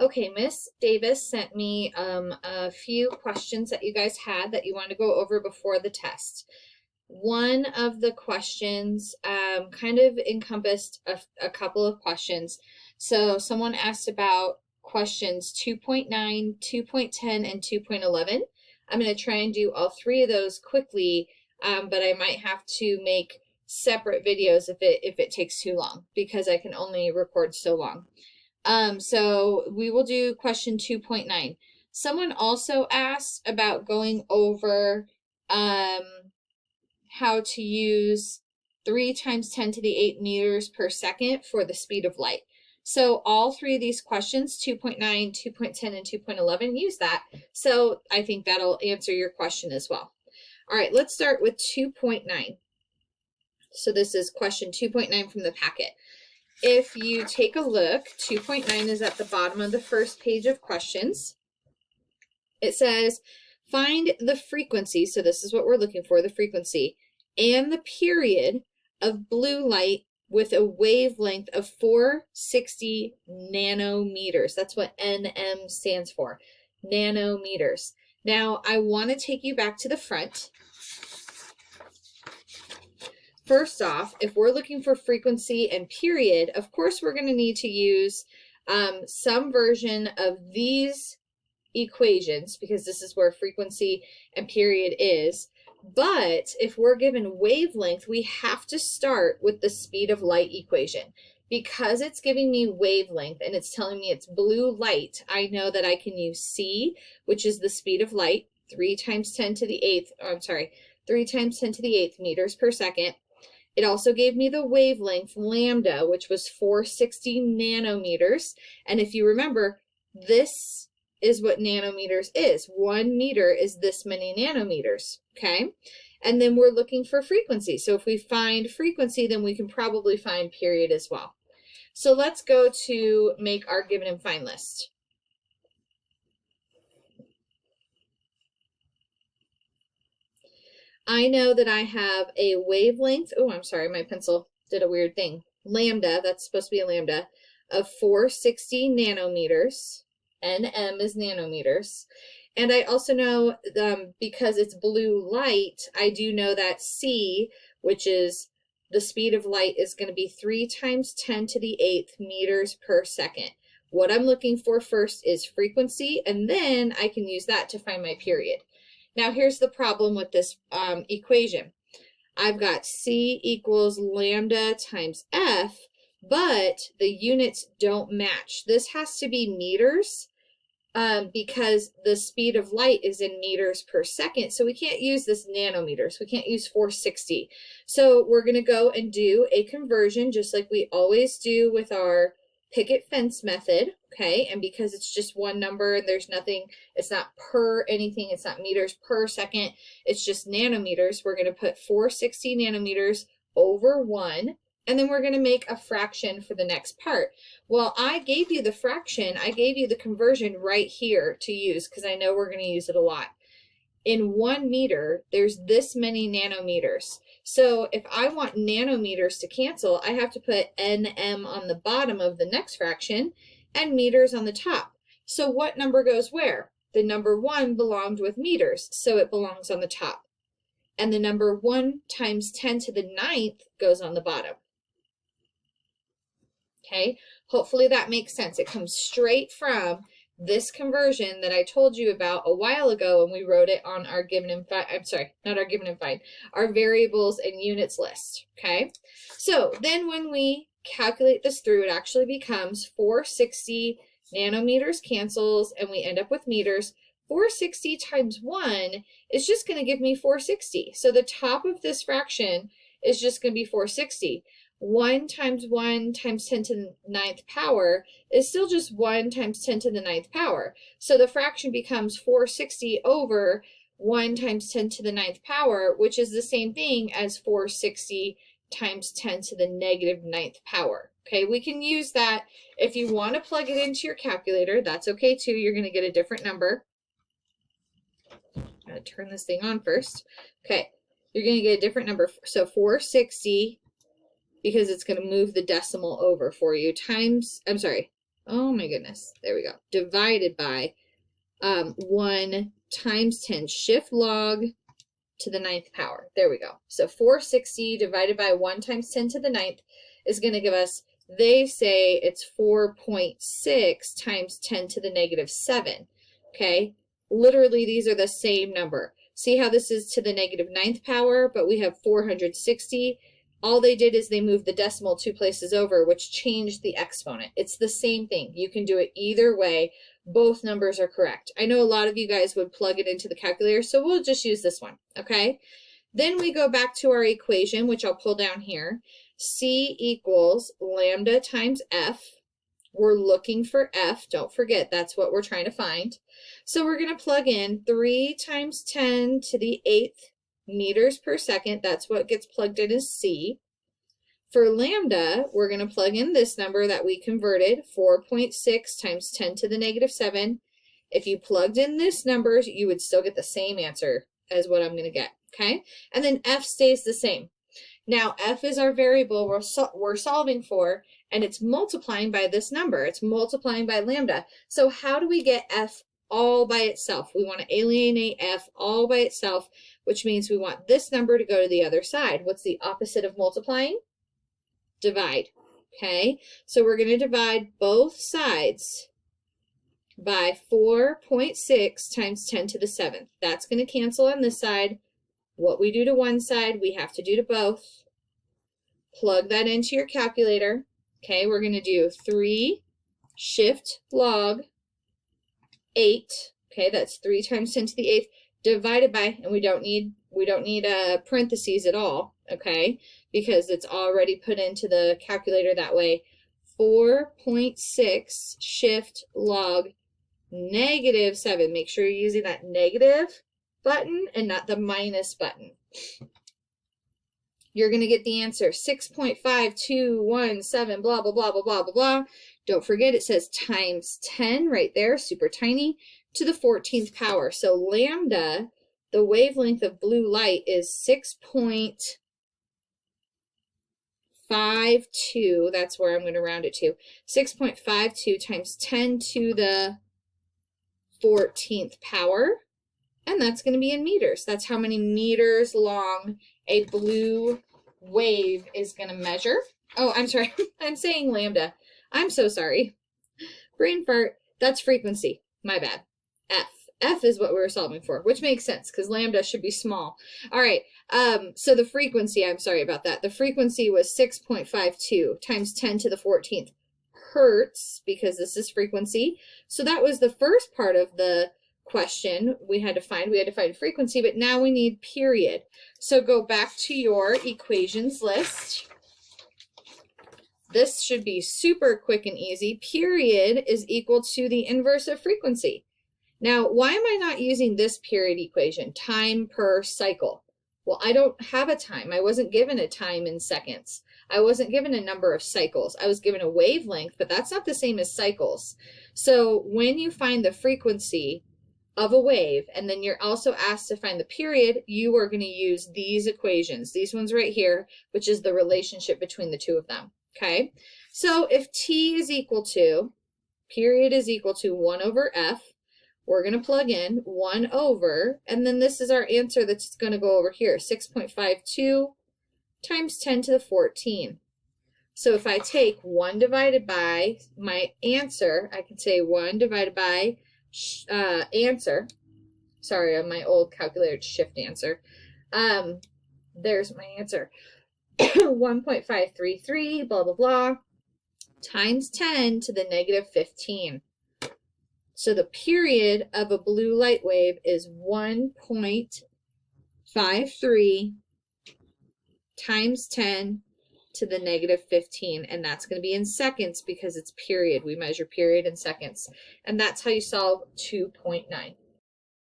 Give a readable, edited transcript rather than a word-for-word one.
Okay, Miss Davis sent me a few questions that you guys had that you want to go over before the test. One of the questions kind of encompassed a couple of questions. So someone asked about questions 2.9, 2.10, and 2.11. I'm going to try and do all three of those quickly, but I might have to make separate videos if it takes too long because I can only record so long. So we will do question 2.9. Someone also asked about going over how to use 3 times 10 to the 8 meters per second for the speed of light. So all three of these questions, 2.9, 2.10, and 2.11, use that. So I think that'll answer your question as well. All right, let's start with 2.9. So this is question 2.9 from the packet. If you take a look, 2.9 is at the bottom of the first page of questions. It says, find the frequency, so this is what we're looking for, the frequency, and the period of blue light with a wavelength of 460 nanometers. That's what NM stands for, nanometers. Now, I want to take you back to the front. First off, if we're looking for frequency and period, of course we're going to need to use some version of these equations because this is where frequency and period is. But if we're given wavelength, we have to start with the speed of light equation. Because it's giving me wavelength and it's telling me it's blue light, I know that I can use C, which is the speed of light, 3 times 10 to the 8th, oh, I'm sorry, 3 times 10 to the 8th meters per second. It also gave me the wavelength, lambda, which was 460 nanometers. And if you remember, this is what nanometers is. 1 meter is this many nanometers, okay? And then we're looking for frequency. So if we find frequency, then we can probably find period as well. So let's go to make our given and find list. I know that I have a wavelength, oh, I'm sorry, my pencil did a weird thing. Lambda, that's supposed to be a lambda, of 460 nanometers. NM is nanometers. And I also know, because it's blue light, I do know that C, which is the speed of light, is going to be 3 times 10 to the 8th meters per second. What I'm looking for first is frequency, and then I can use that to find my period. Now here's the problem with this equation. I've got C equals lambda times F, but the units don't match. This has to be meters because the speed of light is in meters per second. So we can't use this nanometers. We can't use 460. So we're going to go and do a conversion just like we always do with our picket fence method, okay? And because it's just one number and there's nothing, it's not per anything, it's not meters per second, it's just nanometers, we're going to put 460 nanometers over 1, and then we're going to make a fraction for the next part. Well, I gave you the fraction, I gave you the conversion right here to use because I know we're going to use it a lot. In 1 meter, there's this many nanometers. So if I want nanometers to cancel, I have to put NM on the bottom of the next fraction and meters on the top. So what number goes where? The number 1 belonged with meters, so it belongs on the top. And the number 1 times 10 to the 9th goes on the bottom. Okay, hopefully that makes sense. It comes straight from this conversion that I told you about a while ago when we wrote it on our given and find, I'm sorry, not our given and find, our variables and units list, okay? So then when we calculate this through, it actually becomes 460 nanometers cancels and we end up with meters. 460 times 1 is just going to give me 460. So the top of this fraction is just going to be 460. 1 times 1 times 10 to the 9th power is still just 1 times 10 to the 9th power. So the fraction becomes 460 over 1 times 10 to the 9th power, which is the same thing as 460 times 10 to the negative 9th power. Okay, we can use that. If you want to plug it into your calculator, that's okay too. You're going to get a different number. I'm going to turn this thing on first. Okay, you're going to get a different number. So 460, because it's going to move the decimal over for you, times, I'm sorry, oh my goodness, there we go, divided by 1 times 10, shift log to the 9th power. There we go. So 460 divided by 1 times 10 to the 9th is going to give us, they say it's 4.6 times 10 to the negative 7. Okay, literally these are the same number. See how this is to the negative 9th power, but we have 460. All they did is they moved the decimal 2 places over, which changed the exponent. It's the same thing. You can do it either way. Both numbers are correct. I know a lot of you guys would plug it into the calculator, so we'll just use this one, okay? Then we go back to our equation, which I'll pull down here. C equals lambda times F. We're looking for F. Don't forget, that's what we're trying to find. So we're going to plug in 3 times 10 to the 8th meters per second. That's what gets plugged in as C. For lambda, we're going to plug in this number that we converted, 4.6 times 10 to the negative 7. If you plugged in this number, you would still get the same answer as what I'm going to get, okay? And then F stays the same. Now, F is our variable we're solving for, and it's multiplying by this number. It's multiplying by lambda. So how do we get F all by itself? We want to alienate F all by itself, which means we want this number to go to the other side. What's the opposite of multiplying? Divide. Okay, so we're going to divide both sides by 4.6 times 10 to the 7th. That's going to cancel on this side. What we do to one side, we have to do to both. Plug that into your calculator. Okay, we're going to do 3 shift log 8. Okay, that's 3 times 10 to the 8th divided by, and we don't need parentheses at all, okay, because it's already put into the calculator that way. 4.6 shift log negative 7. Make sure you're using that negative button and not the minus button. You're going to get the answer 6.5217, blah, blah, blah, blah, blah, blah, blah. Don't forget it says times 10 right there, super tiny, to the 14th power. So lambda, the wavelength of blue light, is 6.52. That's where I'm going to round it to. 6.52 times 10 to the 14th power. And that's going to be in meters. That's how many meters long a blue wave is going to measure. Oh, I'm sorry. I'm saying lambda. I'm so sorry. Brain fart. That's frequency. My bad. F. F is what we were solving for, which makes sense because lambda should be small. All right. So the frequency, I'm sorry about that. The frequency was 6.52 times 10 to the 14th hertz, because this is frequency. So that was the first part of the question we had to find frequency, but now we need period. So go back to your equations list. This should be super quick and easy. Period is equal to the inverse of frequency. Now, why am I not using this period equation, time per cycle? Well, I don't have a time. I wasn't given a time in seconds. I wasn't given a number of cycles. I was given a wavelength, but that's not the same as cycles. So when you find the frequency of a wave, and then you're also asked to find the period, you are going to use these equations, these ones right here, which is the relationship between the two of them, okay? So if T is equal to, period is equal to 1 over F, we're going to plug in 1 over, and then this is our answer that's going to go over here, 6.52 times 10 to the 14. So if I take 1 divided by my answer, I can say 1 divided by answer. Sorry, on my old calculator, shift answer. There's my answer. 1.533, blah, blah, blah, times 10 to the negative 15. So the period of a blue light wave is 1.53 times 10 to the negative 15, and that's going to be in seconds because it's period. We measure period in seconds, and that's how you solve 2.9.